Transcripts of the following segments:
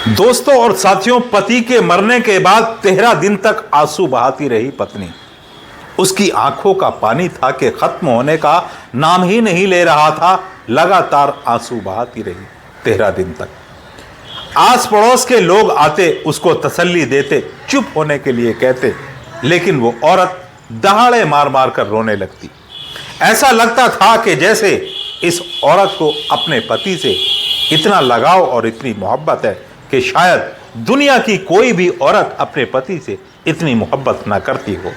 दोस्तों और साथियों, पति के मरने के बाद 13 दिन तक आंसू बहाती रही पत्नी। उसकी आंखों का पानी था कि खत्म होने का नाम ही नहीं ले रहा था। लगातार आंसू बहाती रही 13 दिन तक। आस पड़ोस के लोग आते, उसको तसल्ली देते, चुप होने के लिए कहते, लेकिन वो औरत दहाड़े मार मार कर रोने लगती। ऐसा लगता था कि जैसे इस औरत को अपने पति से इतना लगाव और इतनी मोहब्बत है कि शायद दुनिया की कोई भी औरत अपने पति से इतनी मोहब्बत ना करती हो।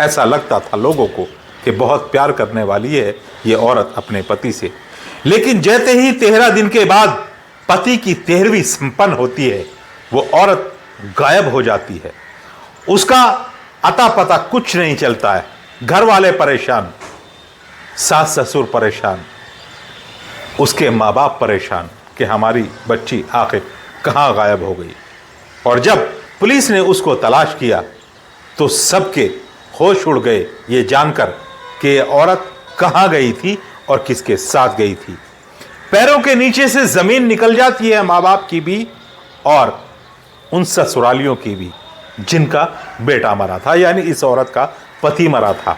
ऐसा लगता था लोगों को कि बहुत प्यार करने वाली है ये औरत अपने पति से। लेकिन जैसे ही 13 दिन के बाद पति की 13वीं संपन्न होती है, वो औरत गायब हो जाती है। उसका अता पता कुछ नहीं चलता है। घर वाले परेशान, सास ससुर परेशान, उसके माँ बाप परेशान कि हमारी बच्ची आखिर कहाँ गायब हो गई। और जब पुलिस ने उसको तलाश किया तो सबके होश उड़ गए ये जानकर कि ये औरत कहाँ गई थी और किसके साथ गई थी। पैरों के नीचे से जमीन निकल जाती है माँ बाप की भी और उन ससुरालियों की भी जिनका बेटा मरा था, यानी इस औरत का पति मरा था।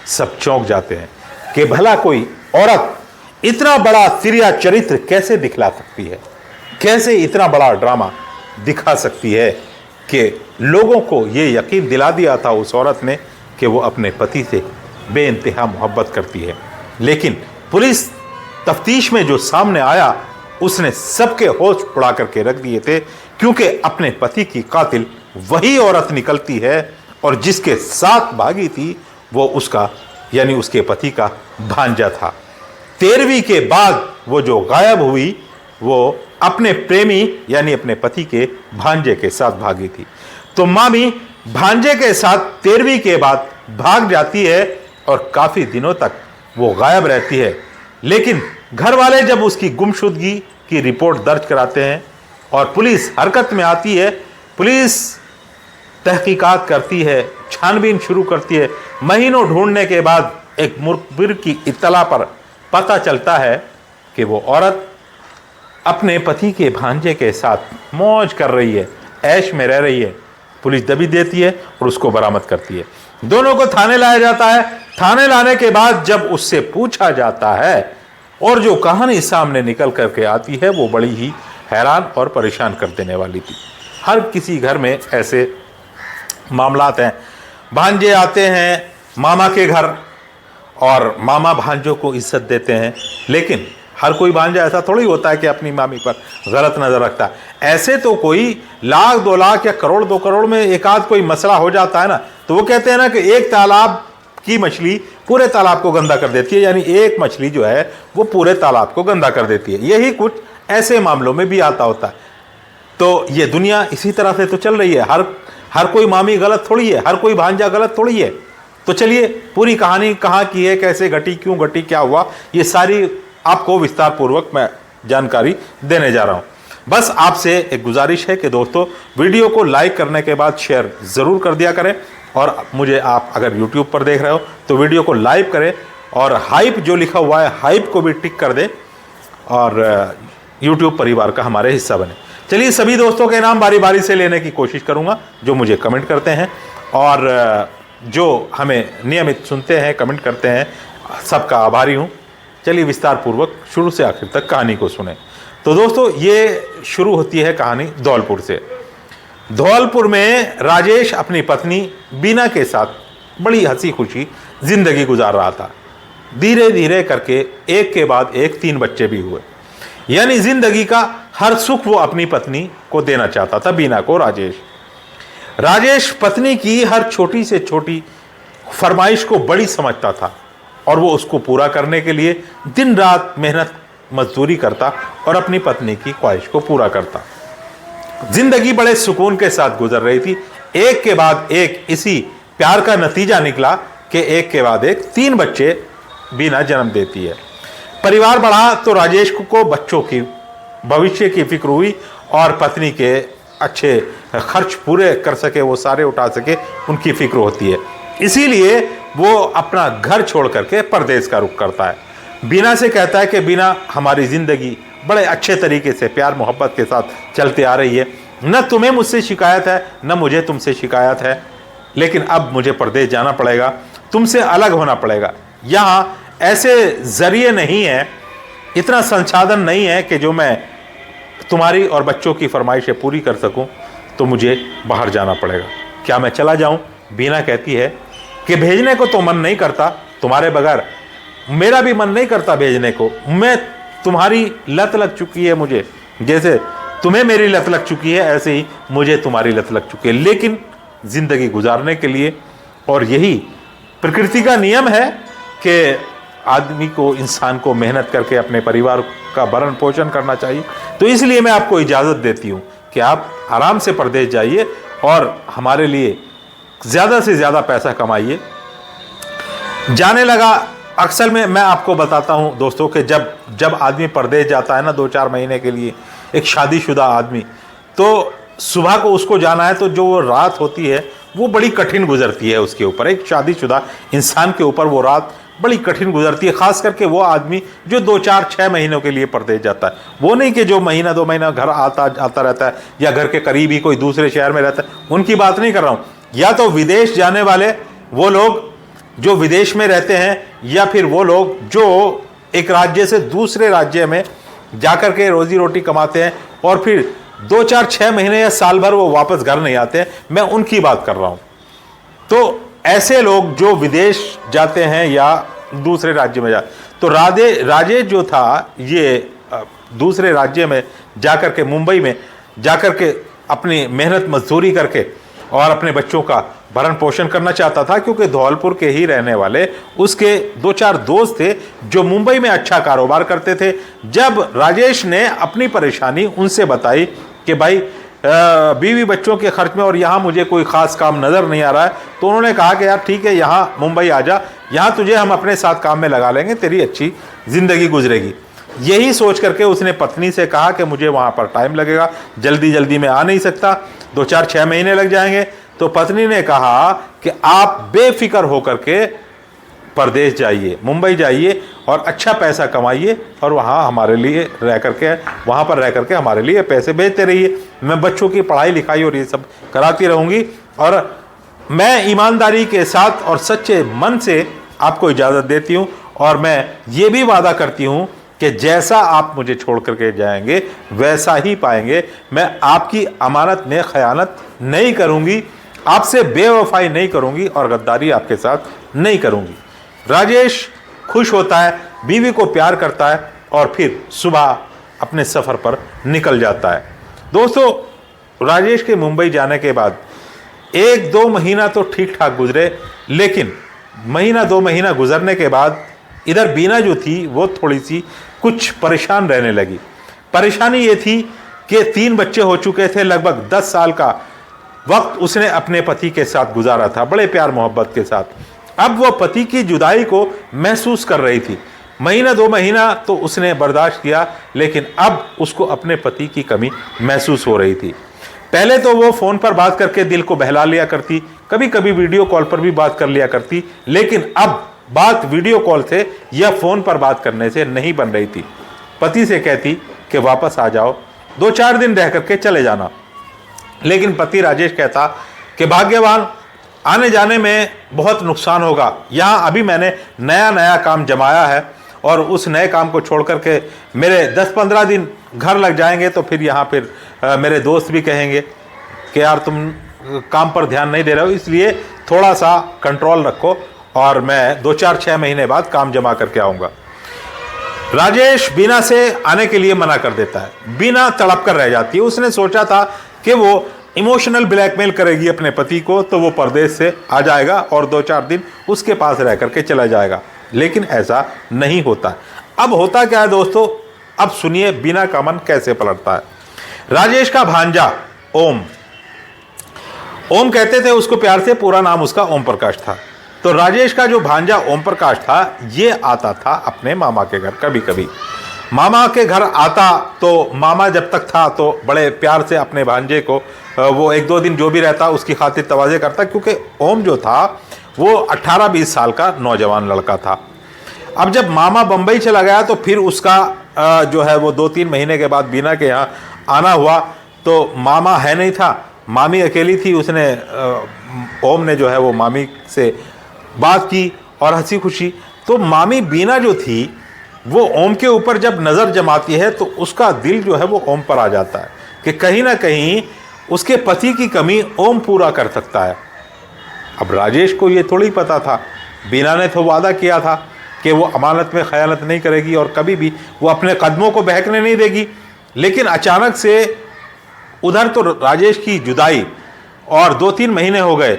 सब चौंक जाते हैं कि भला कोई औरत इतना बड़ा तिरिया चरित्र कैसे दिखला सकती है, कैसे इतना बड़ा ड्रामा दिखा सकती है कि लोगों को ये यकीन दिला दिया था उस औरत ने कि वो अपने पति से बेइंतहा मोहब्बत करती है। लेकिन पुलिस तफ्तीश में जो सामने आया उसने सबके होश उड़ा करके रख दिए थे, क्योंकि अपने पति की कातिल वही औरत निकलती है और जिसके साथ भागी थी वो उसका यानी उसके पति का भांजा था। 13वीं के बाद वो जो गायब हुई वो अपने प्रेमी यानी अपने पति के भांजे के साथ भागी थी। तो मामी भांजे के साथ 13वीं के बाद भाग जाती है और काफी दिनों तक वो गायब रहती है। लेकिन घर वाले जब उसकी गुमशुदगी की रिपोर्ट दर्ज कराते हैं और पुलिस हरकत में आती है, पुलिस तहकीकात करती है, छानबीन शुरू करती है। महीनों ढूंढने के बाद एक मुखबिर की इत्तला पर पता चलता है कि वो औरत अपने पति के भांजे के साथ मौज कर रही है, ऐश में रह रही है। पुलिस दबी देती है और उसको बरामद करती है। दोनों को थाने लाया जाता है। थाने लाने के बाद जब उससे पूछा जाता है और जो कहानी सामने निकल करके आती है वो बड़ी ही हैरान और परेशान कर देने वाली थी। हर किसी घर में ऐसे मामलात हैं। भांजे आते हैं मामा के घर और मामा भांजों को इज्जत देते हैं, लेकिन हर कोई भांजा ऐसा थोड़ी होता है कि अपनी मामी पर गलत नजर रखता है। ऐसे तो कोई लाख 2 लाख या करोड़ 2 करोड़ में एक आध कोई मसला हो जाता है ना, तो वो कहते हैं ना कि एक तालाब की मछली पूरे तालाब को गंदा कर देती है, यानी एक मछली जो है वो पूरे तालाब को गंदा कर देती है। यही कुछ ऐसे मामलों में भी आता होता है। तो ये दुनिया इसी तरह से तो चल रही है। हर कोई मामी गलत थोड़ी है, हर कोई भांजा गलत थोड़ी है। तो चलिए पूरी कहानी कहाँ की है, कैसे घटी, क्यों घटी, क्या हुआ, ये सारी आपको विस्तार पूर्वक मैं जानकारी देने जा रहा हूँ। बस आपसे एक गुजारिश है कि दोस्तों वीडियो को लाइक करने के बाद शेयर ज़रूर कर दिया करें और मुझे आप अगर YouTube पर देख रहे हो तो वीडियो को लाइक करें और हाइप जो लिखा हुआ है हाइप को भी टिक कर दें और YouTube परिवार का हमारे हिस्सा बने। चलिए सभी दोस्तों के नाम बारी बारी से लेने की कोशिश करूँगा जो मुझे कमेंट करते हैं और जो हमें नियमित सुनते हैं, कमेंट करते हैं, सबका आभारी हूँ। चलिए विस्तार पूर्वक शुरू से आखिर तक कहानी को सुने। तो दोस्तों ये शुरू होती है कहानी धौलपुर से। धौलपुर में राजेश अपनी पत्नी बीना के साथ बड़ी हंसी खुशी जिंदगी गुजार रहा था। धीरे धीरे करके एक के बाद एक 3 बच्चे भी हुए, यानी जिंदगी का हर सुख वो अपनी पत्नी को देना चाहता था, बीना को। राजेश पत्नी की हर छोटी से छोटी फरमाइश को बड़ी समझता था और वो उसको पूरा करने के लिए दिन रात मेहनत मजदूरी करता और अपनी पत्नी की ख्वाहिश को पूरा करता। जिंदगी बड़े सुकून के साथ गुजर रही थी। एक के बाद एक इसी प्यार का नतीजा निकला कि एक के बाद एक 3 बच्चे बीना जन्म देती है। परिवार बढ़ा तो राजेश को बच्चों की भविष्य की फिक्र हुई और पत्नी के अच्छे खर्च पूरे कर सके, वो सारे उठा सके, उनकी फिक्र होती है। इसीलिए वो अपना घर छोड़ करके परदेश का रुख करता है। बीना से कहता है कि बीना हमारी ज़िंदगी बड़े अच्छे तरीके से प्यार मोहब्बत के साथ चलते आ रही है। न तुम्हें मुझसे शिकायत है न मुझे तुमसे शिकायत है, लेकिन अब मुझे परदेश जाना पड़ेगा, तुमसे अलग होना पड़ेगा। यहाँ ऐसे जरिए नहीं है, इतना संसाधन नहीं है कि जो मैं तुम्हारी और बच्चों की फरमाइशें पूरी कर सकूं, तो मुझे बाहर जाना पड़ेगा। क्या मैं चला जाऊं? बीना कहती है कि भेजने को तो मन नहीं करता, तुम्हारे बगैर मेरा भी मन नहीं करता भेजने को। मैं तुम्हारी लत लग चुकी है मुझे, जैसे तुम्हें मेरी लत लग चुकी है ऐसे ही मुझे तुम्हारी लत लग चुकी है। लेकिन ज़िंदगी गुजारने के लिए, और यही प्रकृति का नियम है कि आदमी को, इंसान को मेहनत करके अपने परिवार का भरण पोषण करना चाहिए, तो इसलिए मैं आपको इजाज़त देती हूँ कि आप आराम से परदेश जाइए और हमारे लिए ज़्यादा से ज़्यादा पैसा कमाइए। जाने लगा, अक्सर में मैं आपको बताता हूँ दोस्तों कि जब आदमी परदेश जाता है ना 2-4 महीने के लिए, एक शादीशुदा आदमी, तो सुबह को उसको जाना है तो जो वो रात होती है वो बड़ी कठिन गुजरती है उसके ऊपर। एक शादीशुदा इंसान के ऊपर वो रात बड़ी कठिन गुजरती है, ख़ास करके वो आदमी जो 2-4-6 महीनों के लिए परदेश जाता है। वो नहीं कि जो महीना 2 महीना घर आता रहता है या घर के करीब ही कोई दूसरे शहर में रहता है, उनकी बात नहीं कर रहा हूँ। या तो विदेश जाने वाले वो लोग जो विदेश में रहते हैं, या फिर वो लोग जो एक राज्य से दूसरे राज्य में जाकर के रोजी रोटी कमाते हैं और फिर 2-4-6 महीने या साल भर वो वापस घर नहीं आते हैं, मैं उनकी बात कर रहा हूँ। तो ऐसे लोग जो विदेश जाते हैं या दूसरे राज्य में तो राजेश जो था ये दूसरे राज्य में जाकर के, मुंबई में जाकर के अपनी मेहनत मजदूरी करके और अपने बच्चों का भरण पोषण करना चाहता था, क्योंकि धौलपुर के ही रहने वाले उसके 2-4 दोस्त थे जो मुंबई में अच्छा कारोबार करते थे। जब राजेश ने अपनी परेशानी उनसे बताई कि भाई बीवी बच्चों के खर्च में और यहाँ मुझे कोई ख़ास काम नज़र नहीं आ रहा है, तो उन्होंने कहा कि यार ठीक है, यहाँ मुंबई आ जा, यहाँ तुझे हम अपने साथ काम में लगा लेंगे, तेरी अच्छी ज़िंदगी गुजरेगी। यही सोच करके उसने पत्नी से कहा कि मुझे वहाँ पर टाइम लगेगा, जल्दी जल्दी मैं आ नहीं सकता, 2-4-6 महीने लग जाएंगे। तो पत्नी ने कहा कि आप बेफिक्र होकर के परदेश जाइए, मुंबई जाइए और अच्छा पैसा कमाइए और वहाँ हमारे लिए रह करके, वहाँ पर रह करके हमारे लिए पैसे भेजते रहिए। मैं बच्चों की पढ़ाई लिखाई और ये सब कराती रहूँगी, और मैं ईमानदारी के साथ और सच्चे मन से आपको इजाज़त देती हूँ। और मैं ये भी वादा करती हूँ कि जैसा आप मुझे छोड़ करके जाएंगे वैसा ही पाएंगे। मैं आपकी अमानत में खयानत नहीं करूँगी, आपसे बेवफाई नहीं करूँगी और गद्दारी आपके साथ नहीं करूँगी। राजेश खुश होता है, बीवी को प्यार करता है और फिर सुबह अपने सफ़र पर निकल जाता है। दोस्तों, राजेश के मुंबई जाने के बाद 1-2 महीना तो ठीक ठाक गुजरे, लेकिन महीना 2 महीना गुजरने के बाद इधर बीना जो थी वो थोड़ी सी कुछ परेशान रहने लगी। परेशानी ये थी कि 3 बच्चे हो चुके थे, लगभग 10 साल का वक्त उसने अपने पति के साथ गुजारा था, बड़े प्यार मोहब्बत के साथ। अब वो पति की जुदाई को महसूस कर रही थी। महीना 2 महीना तो उसने बर्दाश्त किया, लेकिन अब उसको अपने पति की कमी महसूस हो रही थी। पहले तो वो फ़ोन पर बात करके दिल को बहला लिया करती, कभी कभी वीडियो कॉल पर भी बात कर लिया करती, लेकिन अब बात वीडियो कॉल से या फ़ोन पर बात करने से नहीं बन रही थी। पति से कहती कि वापस आ जाओ, 2-4 दिन रह करके चले जाना, लेकिन पति राजेश कहता कि भाग्यवान, आने जाने में बहुत नुकसान होगा। यहाँ अभी मैंने नया काम जमाया है और उस नए काम को छोड़ करके मेरे 10-15 दिन घर लग जाएंगे, तो फिर यहाँ फिर मेरे दोस्त भी कहेंगे कि यार तुम काम पर ध्यान नहीं दे रहे हो, इसलिए थोड़ा सा कंट्रोल रखो और मैं 2-4-6 महीने बाद काम जमा करके आऊँगा। राजेश बीना से आने के लिए मना कर देता है। बीना तड़प कर रह जाती है। उसने सोचा था कि वो इमोशनल ब्लैकमेल करेगी अपने पति को, तो वो परदेश से आ जाएगा और 2-4 दिन उसके पास रह करके चला जाएगा, लेकिन ऐसा नहीं होता। अब होता क्या है दोस्तों, अब सुनिए बीना का मन कैसे पलटता है। राजेश का भांजा ओम कहते थे उसको प्यार से, पूरा नाम उसका ओम प्रकाश था। तो राजेश का जो भांजा ओम प्रकाश था, ये आता था अपने मामा के घर कभी कभी। मामा के घर आता तो मामा जब तक था तो बड़े प्यार से अपने भांजे को वो 1-2 दिन जो भी रहता उसकी खातिर तवाज़े करता, क्योंकि ओम जो था वो 18-20 साल का नौजवान लड़का था। अब जब मामा बम्बई चला गया तो फिर उसका जो है वो 2-3 महीने के बाद बीना के यहाँ आना हुआ तो मामा है नहीं था, मामी अकेली थी। उसने ओम ने जो है वो मामी से बात की और हंसी खुशी। तो मामी बीना जो थी वो ओम के ऊपर जब नज़र जमाती है तो उसका दिल जो है वो ओम पर आ जाता है कि कहीं ना कहीं उसके पति की कमी ओम पूरा कर सकता है। अब राजेश को ये थोड़ी पता था, बीना ने तो वादा किया था कि वो अमानत में खयानत नहीं करेगी और कभी भी वो अपने कदमों को बहकने नहीं देगी। लेकिन अचानक से उधर तो राजेश की जुदाई और 2-3 महीने हो गए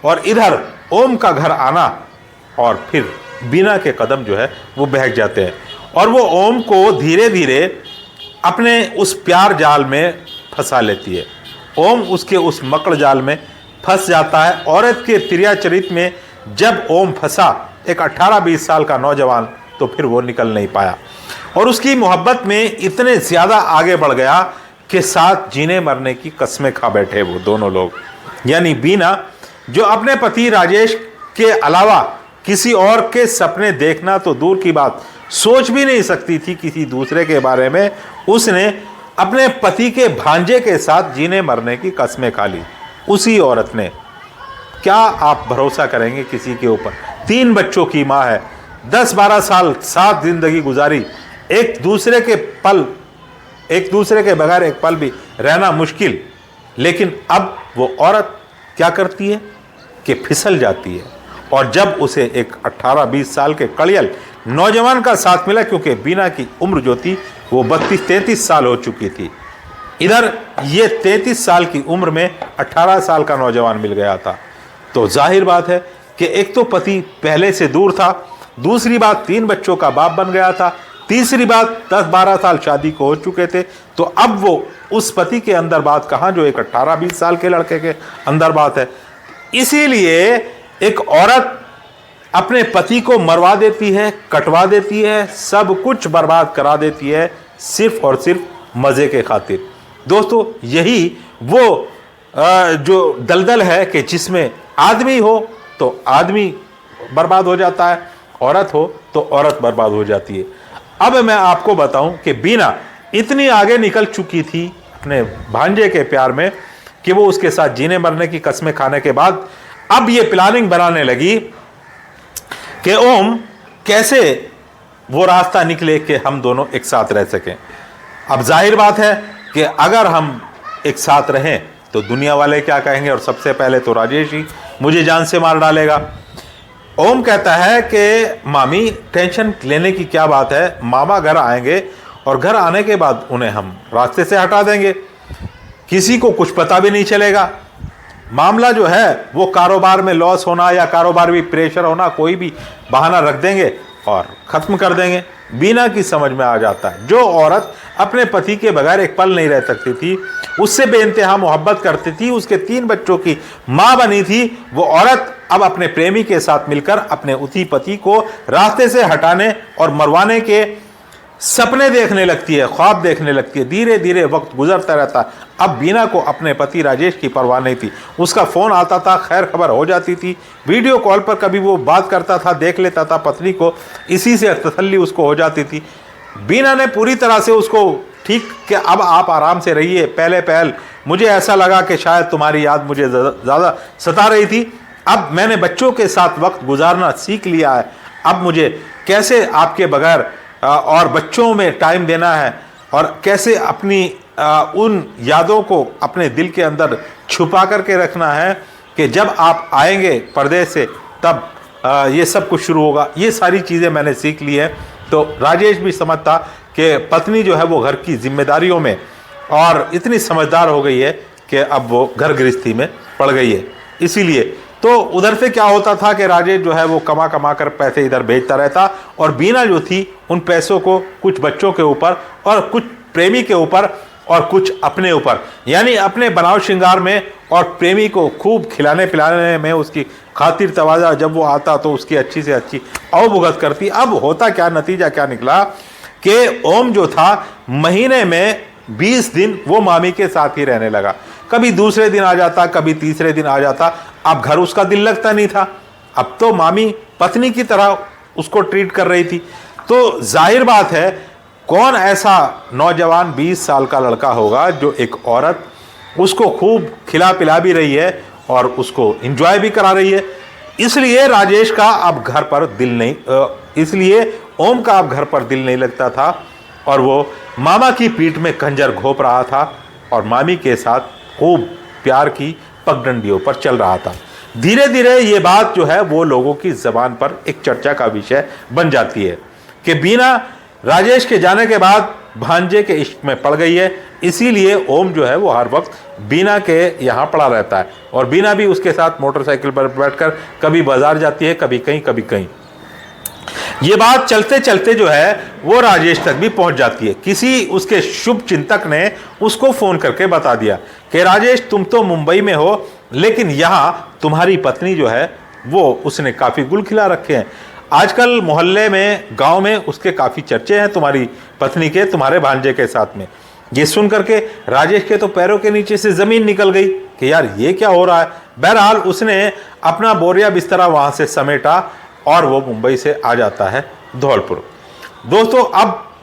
और इधर ओम का घर आना और फिर बीना के कदम जो है वो बहक जाते हैं और वो ओम को धीरे धीरे अपने उस प्यार जाल में फंसा लेती है। ओम उसके उस मकड़ जाल में फंस जाता है। औरत के तिरिया चरित्र में जब ओम फंसा, एक 18-20 साल का नौजवान, तो फिर वो निकल नहीं पाया और उसकी मोहब्बत में इतने ज़्यादा आगे बढ़ गया कि साथ जीने मरने की कस्में खा बैठे वो दोनों लोग। यानी बीना जो अपने पति राजेश के अलावा किसी और के सपने देखना तो दूर की बात, सोच भी नहीं सकती थी किसी दूसरे के बारे में, उसने अपने पति के भांजे के साथ जीने मरने की कस्में खा ली। उसी औरत ने, क्या आप भरोसा करेंगे किसी के ऊपर, 3 बच्चों की माँ है, 10-12 साल साथ जिंदगी गुजारी, एक दूसरे के बगैर एक पल भी रहना मुश्किल। लेकिन अब वो औरत क्या करती है कि फिसल जाती है और जब उसे एक 18-20 साल के कड़ियल नौजवान का साथ मिला, क्योंकि बीना की उम्र जो थी वो 32-33 साल हो चुकी थी, इधर ये 33 साल की उम्र में 18 साल का नौजवान मिल गया था, तो जाहिर बात है कि एक तो पति पहले से दूर था, दूसरी बात 3 बच्चों का बाप बन गया था, तीसरी बात 10-12 साल शादी को हो चुके थे। तो अब वो उस पति के अंदर बात कहाँ जो एक 18-20 साल के लड़के के अंदर बात है। इसीलिए एक औरत अपने पति को मरवा देती है, कटवा देती है, सब कुछ बर्बाद करा देती है, सिर्फ और सिर्फ मज़े के खातिर। दोस्तों, यही वो जो दलदल है कि जिसमें आदमी हो तो आदमी बर्बाद हो जाता है, औरत हो तो औरत बर्बाद हो जाती है। अब मैं आपको बताऊं कि बीना इतनी आगे निकल चुकी थी अपने भांजे के प्यार में कि वो उसके साथ जीने मरने की कस्में खाने के बाद अब ये प्लानिंग बनाने लगी कि ओम कैसे वो रास्ता निकले कि हम दोनों एक साथ रह सकें। अब जाहिर बात है कि अगर हम एक साथ रहें तो दुनिया वाले क्या कहेंगे, और सबसे पहले तो राजेश ही मुझे जान से मार डालेगा। ओम कहता है कि मामी टेंशन लेने की क्या बात है, मामा घर आएंगे और घर आने के बाद उन्हें हम रास्ते से हटा देंगे, किसी को कुछ पता भी नहीं चलेगा। मामला जो है वो कारोबार में लॉस होना या कारोबार भी प्रेशर होना, कोई भी बहाना रख देंगे और ख़त्म कर देंगे। बीना की समझ में आ जाता है, जो औरत अपने पति के बगैर एक पल नहीं रह सकती थी, उससे बेइंतहा मोहब्बत करती थी, उसके 3 बच्चों की माँ बनी थी, वो औरत अब अपने प्रेमी के साथ मिलकर अपने उसी पति को रास्ते से हटाने और मरवाने के सपने देखने लगती है, ख्वाब देखने लगती है। धीरे धीरे वक्त गुजरता रहता है। अब बीना को अपने पति राजेश की परवाह नहीं थी, उसका फ़ोन आता था, खैर खबर हो जाती थी, वीडियो कॉल पर कभी वो बात करता था, देख लेता था पत्नी को, इसी से तसल्ली उसको हो जाती थी। बीना ने पूरी तरह से उसको ठीक कि अब आप आराम से रहिए, पहले पहल मुझे ऐसा लगा कि शायद तुम्हारी याद मुझे ज़्यादा सता रही थी, अब मैंने बच्चों के साथ वक्त गुजारना सीख लिया है, अब मुझे कैसे आपके बगैर और बच्चों में टाइम देना है और कैसे अपनी उन यादों को अपने दिल के अंदर छुपा करके रखना है कि जब आप आएंगे परदेश से तब ये सब कुछ शुरू होगा। ये सारी चीज़ें मैंने सीख ली है। तो राजेश भी समझता कि पत्नी जो है वो घर की जिम्मेदारियों में और इतनी समझदार हो गई है कि अब वो घर गृहस्थी में पड़ गई है। इसीलिए तो उधर से क्या होता था कि राजेश जो है वो कमा कमा कर पैसे इधर भेजता रहता और बीना जो थी उन पैसों को कुछ बच्चों के ऊपर और कुछ प्रेमी के ऊपर और कुछ अपने ऊपर, यानी अपने बनाव श्रृंगार में और प्रेमी को खूब खिलाने पिलाने में उसकी खातिर तवाज़ा, जब वो आता तो उसकी अच्छी से अच्छी अवभुगत करती। अब होता क्या, नतीजा क्या निकला कि ओम जो था महीने में 20 दिन वो मामी के साथ ही रहने लगा। कभी दूसरे दिन आ जाता, कभी तीसरे दिन आ जाता। अब घर उसका दिल लगता नहीं था, अब तो मामी पत्नी की तरह उसको ट्रीट कर रही थी। तो जाहिर बात है कौन ऐसा नौजवान 20 साल का लड़का होगा जो एक औरत उसको खूब खिला पिला भी रही है और उसको एंजॉय भी करा रही है। इसलिए राजेश का अब घर पर दिल नहीं इसलिए ओम का अब घर पर दिल नहीं लगता था और वो मामा की पीठ में खंजर घोंप रहा था और मामी के साथ खूब प्यार की पगडंडियों पर चल रहा था। धीरे धीरे ये बात जो है वो लोगों की जबान पर एक चर्चा का विषय बन जाती है कि बीना राजेश के जाने के बाद भांजे के इश्क में पड़ गई है, इसीलिए ओम जो है वो हर वक्त बीना के यहाँ पड़ा रहता है और बीना भी उसके साथ मोटरसाइकिल पर बैठकर कभी बाजार जाती है, कभी कहीं कभी कहीं। ये बात चलते चलते जो है वो राजेश तक भी पहुंच जाती है। किसी उसके शुभ चिंतक ने उसको फोन करके बता दिया कि राजेश तुम तो मुंबई में हो, लेकिन यहाँ तुम्हारी पत्नी जो है वो उसने काफ़ी गुल खिला रखे हैं। आजकल मोहल्ले में, गांव में उसके काफ़ी चर्चे हैं तुम्हारी पत्नी के, तुम्हारे भांजे के साथ में। ये सुन करके राजेश के तो पैरों के नीचे से ज़मीन निकल गई कि यार ये क्या हो रहा है। बहरहाल उसने अपना बोरिया बिस्तरा वहाँ से समेटा और वो मुंबई से आ जाता है धौलपुर। दोस्तों, अब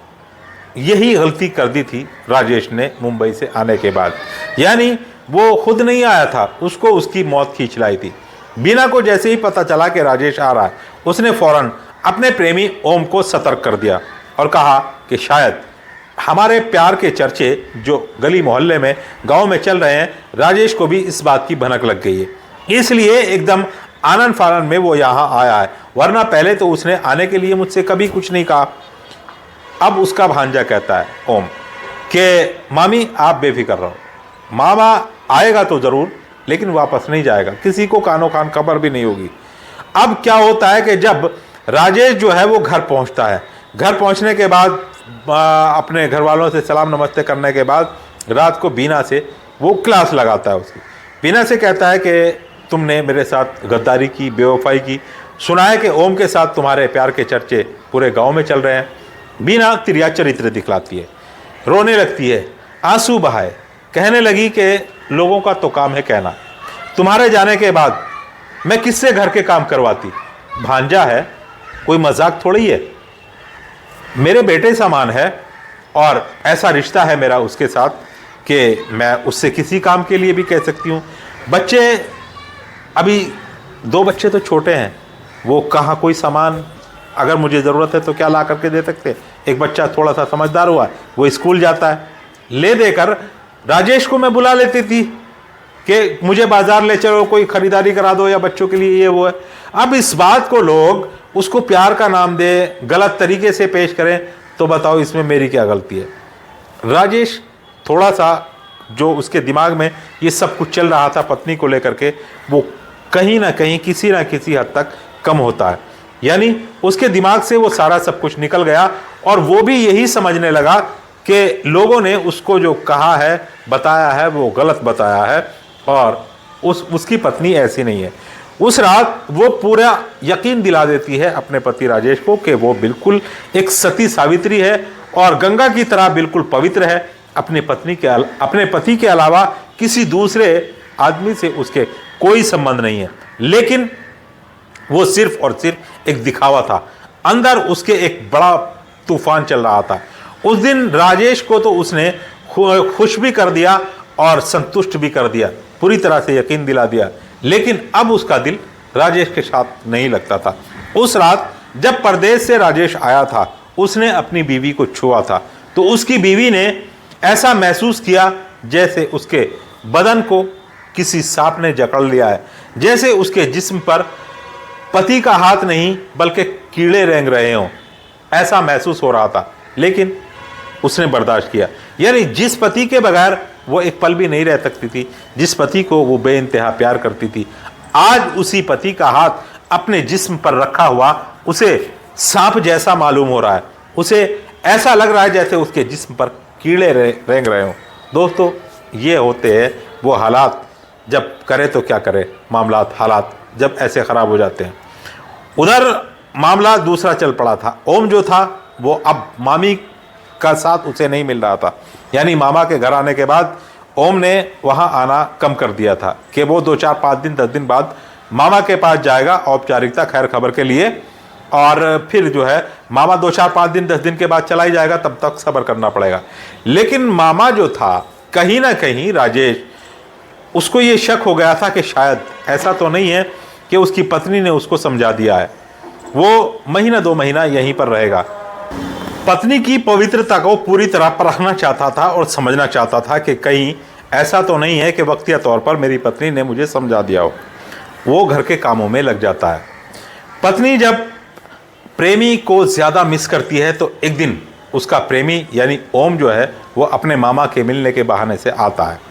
यही गलती कर दी थी राजेश ने मुंबई से आने के बाद। यानी वो खुद नहीं आया था, उसको उसकी मौत खींच लाई थी। बीना को जैसे ही पता चला कि राजेश आ रहा है, उसने फौरन अपने प्रेमी ओम को सतर्क कर दिया और कहा कि शायद हमारे प्यार के चर्चे जो गली मोहल्ले में, गांव में चल रहे हैं, राजेश को भी इस बात की भनक लग गई है, इसलिए एकदम आनन फानन में वो यहाँ आया है, वरना पहले तो उसने आने के लिए मुझसे कभी कुछ नहीं कहा। अब उसका भांजा कहता है ओम कि मामी आप बेफिक्र रहो, मामा आएगा तो ज़रूर लेकिन वापस नहीं जाएगा, किसी को कानो कान खबर भी नहीं होगी। अब क्या होता है कि जब राजेश जो है वो घर पहुंचता है, घर पहुंचने के बाद अपने घर वालों से सलाम नमस्ते करने के बाद रात को बीना से वो क्लास लगाता है। उसकी बीना से कहता है कि तुमने मेरे साथ गद्दारी की, बेवफाई की, सुना है कि ओम के साथ तुम्हारे प्यार के चर्चे पूरे गांव में चल रहे हैं। बीना तिरिया चरित्र दिखलाती है, रोने लगती है, आंसू बहाए, कहने लगी कि लोगों का तो काम है कहना, तुम्हारे जाने के बाद मैं किससे घर के काम करवाती, भांजा है, कोई मजाक थोड़ी है, मेरे बेटे समान है और ऐसा रिश्ता है मेरा उसके साथ कि मैं उससे किसी काम के लिए भी कह सकती हूँ। बच्चे अभी 2 बच्चे तो छोटे हैं, वो कहाँ कोई सामान अगर मुझे ज़रूरत है तो क्या ला करके दे सकते। एक बच्चा थोड़ा सा समझदार हुआ है, वो स्कूल जाता है, ले देकर राजेश को मैं बुला लेती थी कि मुझे बाजार ले चलो, कोई खरीदारी करा दो या बच्चों के लिए ये वो है। अब इस बात को लोग उसको प्यार का नाम दे, गलत तरीके से पेश करें, तो बताओ इसमें मेरी क्या गलती है। राजेश थोड़ा सा जो उसके दिमाग में ये सब कुछ चल रहा था पत्नी को लेकर के, वो कहीं ना कहीं किसी ना किसी हद तक कम होता है। यानी उसके दिमाग से वो सारा सब कुछ निकल गया और वो भी यही समझने लगा कि लोगों ने उसको जो कहा है, बताया है, वो गलत बताया है और उसकी पत्नी ऐसी नहीं है। उस रात वो पूरा यकीन दिला देती है अपने पति राजेश को कि वो बिल्कुल एक सती सावित्री है और गंगा की तरह बिल्कुल पवित्र है। अपने पति के अलावा किसी दूसरे आदमी से उसके कोई संबंध नहीं है, लेकिन वो सिर्फ और सिर्फ एक दिखावा था। अंदर उसके एक बड़ा तूफान चल रहा था। उस दिन राजेश को तो उसने खुश भी कर दिया और संतुष्ट भी कर दिया, पूरी तरह से यकीन दिला दिया, लेकिन अब उसका दिल राजेश के साथ नहीं लगता था। उस रात जब परदेश से राजेश आया था, उसने अपनी बीवी को छुआ था, तो उसकी बीवी ने ऐसा महसूस किया जैसे उसके बदन को किसी सांप ने जकड़ लिया है, जैसे उसके जिस्म पर पति का हाथ नहीं बल्कि कीड़े रेंग रहे हों, ऐसा महसूस हो रहा था। लेकिन उसने बर्दाश्त किया। यानी जिस पति के बगैर वो एक पल भी नहीं रह सकती थी, जिस पति को वो बेइंतहा प्यार करती थी, आज उसी पति का हाथ अपने जिस्म पर रखा हुआ उसे सांप जैसा मालूम हो रहा है। उसे ऐसा लग रहा है जैसे उसके जिस्म पर कीड़े रेंग रहे हों। दोस्तों, ये होते हैं वो हालात, जब करे तो क्या करे, हालात जब ऐसे ख़राब हो जाते हैं। उधर मामला दूसरा चल पड़ा था। ओम जो था वो अब मामी का साथ उसे नहीं मिल रहा था। यानी मामा के घर आने के बाद ओम ने वहाँ आना कम कर दिया था कि वो 2, 4, 5 दिन 10 दिन बाद मामा के पास जाएगा औपचारिकता खैर खबर के लिए, और फिर जो है मामा 2-4-5 दिन 10 दिन के बाद चला ही जाएगा, तब तक सब्र करना पड़ेगा। लेकिन मामा जो था, कहीं ना कहीं राजेश, उसको ये शक हो गया था कि शायद ऐसा तो नहीं है कि उसकी पत्नी ने उसको समझा दिया है, वो महीना 2 महीना यहीं पर रहेगा। पत्नी की पवित्रता को पूरी तरह परखना चाहता था और समझना चाहता था कि कहीं ऐसा तो नहीं है कि वक्तिया तौर पर मेरी पत्नी ने मुझे समझा दिया हो। वो घर के कामों में लग जाता है। पत्नी जब प्रेमी को ज़्यादा मिस करती है तो एक दिन उसका प्रेमी यानी ओम जो है वो अपने मामा के मिलने के बहाने से आता है।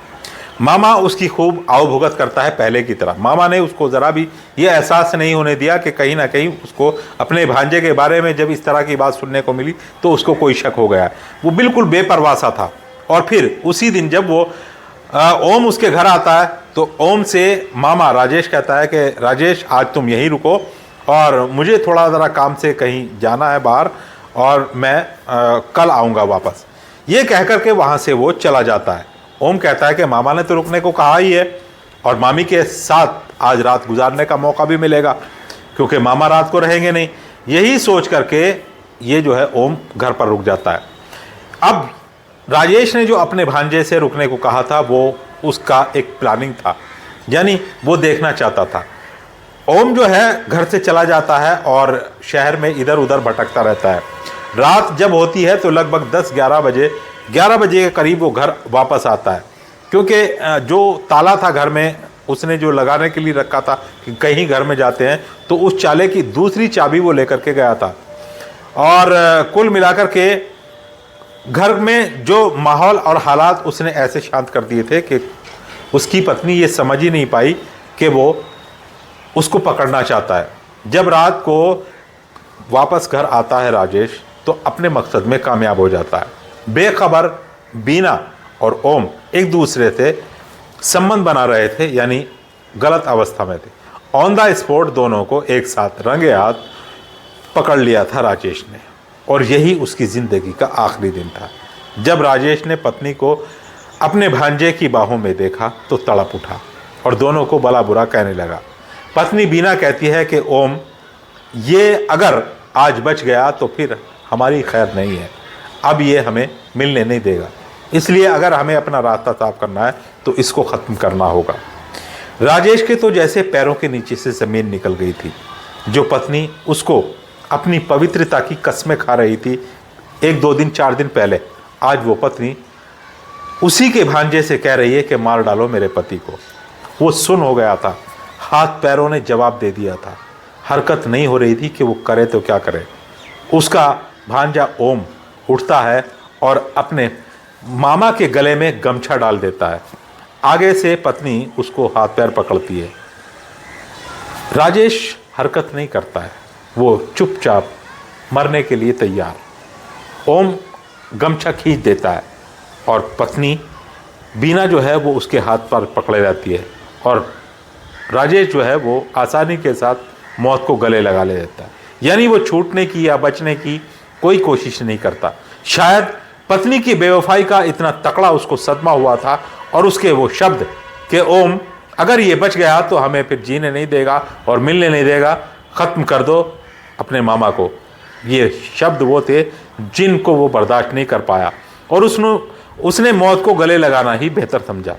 मामा उसकी खूब आवभगत करता है पहले की तरह। मामा ने उसको ज़रा भी ये एहसास नहीं होने दिया कि कहीं ना कहीं उसको अपने भांजे के बारे में जब इस तरह की बात सुनने को मिली तो उसको कोई शक हो गया। वो बिल्कुल बेपरवाह सा था। और फिर उसी दिन जब वो ओम उसके घर आता है तो ओम से मामा राजेश कहता है कि राजेश, आज तुम यहीं रुको और मुझे थोड़ा ज़रा काम से कहीं जाना है बाहर, और मैं कल आऊँगा वापस। ये कह कर के वहाँ से वो चला जाता है। ओम कहता है कि मामा ने तो रुकने को कहा ही है और मामी के साथ आज रात गुजारने का मौका भी मिलेगा, क्योंकि मामा रात को रहेंगे नहीं। यही सोच करके ये जो है ओम घर पर रुक जाता है। अब राजेश ने जो अपने भांजे से रुकने को कहा था वो उसका एक प्लानिंग था, यानी वो देखना चाहता था। ओम जो है घर से चला जाता है और शहर में इधर उधर भटकता रहता है। रात जब होती है तो लगभग 10-11 बजे, 11 बजे के करीब वो घर वापस आता है, क्योंकि जो ताला था घर में उसने जो लगाने के लिए रखा था कि कहीं घर में जाते हैं, तो उस चाले की दूसरी चाबी वो लेकर के गया था। और कुल मिलाकर के घर में जो माहौल और हालात उसने ऐसे शांत कर दिए थे कि उसकी पत्नी ये समझ ही नहीं पाई कि वो उसको पकड़ना चाहता है। जब रात को वापस घर आता है राजेश तो अपने मकसद में कामयाब हो जाता है। बेखबर बीना और ओम एक दूसरे से संबंध बना रहे थे, यानी गलत अवस्था में थे। ऑन द स्पॉट दोनों को एक साथ रंगे हाथ पकड़ लिया था राजेश ने, और यही उसकी ज़िंदगी का आखिरी दिन था। जब राजेश ने पत्नी को अपने भांजे की बाहों में देखा तो तड़प उठा और दोनों को भला बुरा कहने लगा। पत्नी बीना कहती है कि ओम, ये अगर आज बच गया तो फिर हमारी खैर नहीं है, अब ये हमें मिलने नहीं देगा, इसलिए अगर हमें अपना रास्ता साफ करना है तो इसको ख़त्म करना होगा। राजेश के तो जैसे पैरों के नीचे से ज़मीन निकल गई थी। जो पत्नी उसको अपनी पवित्रता की कस्में खा रही थी 1-2 दिन 4 दिन पहले, आज वो पत्नी उसी के भांजे से कह रही है कि मार डालो मेरे पति को। वो सुन हो गया था, हाथ पैरों ने जवाब दे दिया था, हरकत नहीं हो रही थी कि वो करे तो क्या करे। उसका भांजा ओम उठता है और अपने मामा के गले में गमछा डाल देता है। आगे से पत्नी उसको हाथ पैर पकड़ती है। राजेश हरकत नहीं करता है, वो चुपचाप मरने के लिए तैयार। ओम गमछा खींच देता है और पत्नी बीना जो है वो उसके हाथ पर पकड़े रहती है, और राजेश जो है वो आसानी के साथ मौत को गले लगा ले देता है। यानी वो छूटने की या बचने की कोई कोशिश नहीं करता। शायद पत्नी की बेवफाई का इतना तकड़ा उसको सदमा हुआ था, और उसके वो शब्द कि ओम, अगर ये बच गया तो हमें फिर जीने नहीं देगा और मिलने नहीं देगा, ख़त्म कर दो अपने मामा को। ये शब्द वो थे जिनको वो बर्दाश्त नहीं कर पाया, और उसने मौत को गले लगाना ही बेहतर समझा।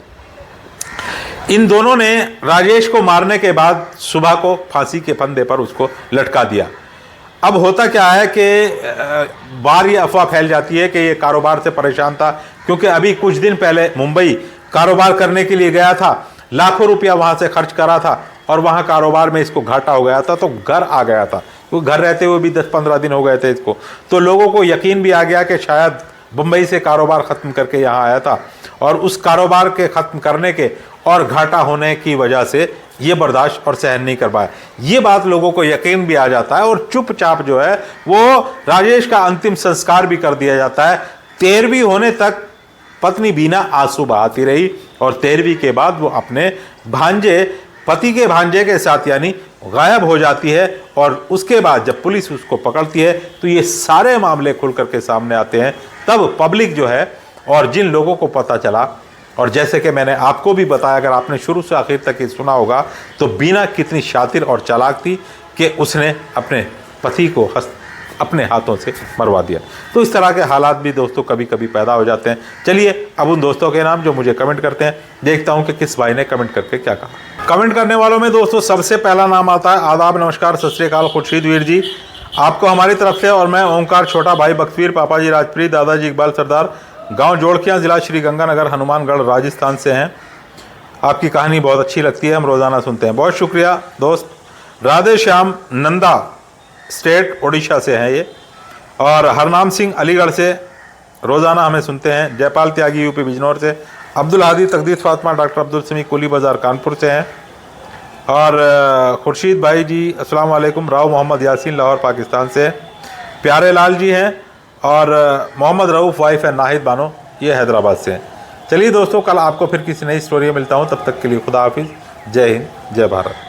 इन दोनों ने राजेश को मारने के बाद सुबह को फांसी के फंदे पर उसको लटका दिया। अब होता क्या है कि बार ये अफवाह फैल जाती है कि ये कारोबार से परेशान था, क्योंकि अभी कुछ दिन पहले मुंबई कारोबार करने के लिए गया था, लाखों रुपया वहाँ से खर्च करा था, और वहाँ कारोबार में इसको घाटा हो गया था तो घर आ गया था। वो घर रहते हुए भी 10-15 दिन हो गए थे इसको, तो लोगों को यकीन भी आ गया कि शायद मुंबई से कारोबार ख़त्म करके यहाँ आया था, और उस कारोबार के ख़त्म करने के और घाटा होने की वजह से ये बर्दाश्त और सहन नहीं कर पाया। ये बात लोगों को यकीन भी आ जाता है, और चुपचाप जो है वो राजेश का अंतिम संस्कार भी कर दिया जाता है। 13वीं होने तक पत्नी बीना आंसू बहाती रही, और 13वीं के बाद वो अपने भांजे, पति के भांजे के साथ यानी गायब हो जाती है। और उसके बाद जब पुलिस उसको पकड़ती है तो ये सारे मामले खुल करके सामने आते हैं। तब पब्लिक जो है, और जिन लोगों को पता चला, और जैसे कि मैंने आपको भी बताया, अगर आपने शुरू से आखिर तक ये सुना होगा, तो बीना कितनी शातिर और चालाक थी कि उसने अपने पति को अपने हाथों से मरवा दिया। तो इस तरह के हालात भी दोस्तों कभी कभी पैदा हो जाते हैं। चलिए अब उन दोस्तों के नाम जो मुझे कमेंट करते हैं देखता हूं कि किस भाई ने कमेंट करके क्या कहा। कमेंट करने वालों में दोस्तों सबसे पहला नाम आता है, आदाब नमस्कार सत श्री अकाल खुर्शीद वीर जी, आपको हमारी तरफ से और मैं ओंकार छोटा भाई बख्तवीर पापा जी राजप्रीत दादाजी इकबाल सरदार गाँव जोड़खियाँ जिला श्री गंगानगर हनुमानगढ़ राजस्थान से हैं। आपकी कहानी बहुत अच्छी लगती है, हम रोज़ाना सुनते हैं। बहुत शुक्रिया दोस्त। राधे श्याम नंदा स्टेट ओडिशा से हैं ये, और हरनाम सिंह अलीगढ़ से रोज़ाना हमें सुनते हैं। जयपाल त्यागी यूपी बिजनौर से, अब्दुल हादी तकदीर फातिमा डॉक्टर अब्दुल समी कुली बाज़ार कानपुर से हैं, और खुर्शीद भाई जी अस्सलाम वालेकुम राव मोहम्मद यासीन लाहौर पाकिस्तान से, प्यारे लाल जी हैं, और मोहम्मद रऊफ़ वाइफ है नाहिद बानो, ये हैदराबाद से हैं। चलिए दोस्तों, कल आपको फिर किसी नई स्टोरी में मिलता हूँ, तब तक के लिए खुदा हाफिज़, जय हिंद, जय भारत।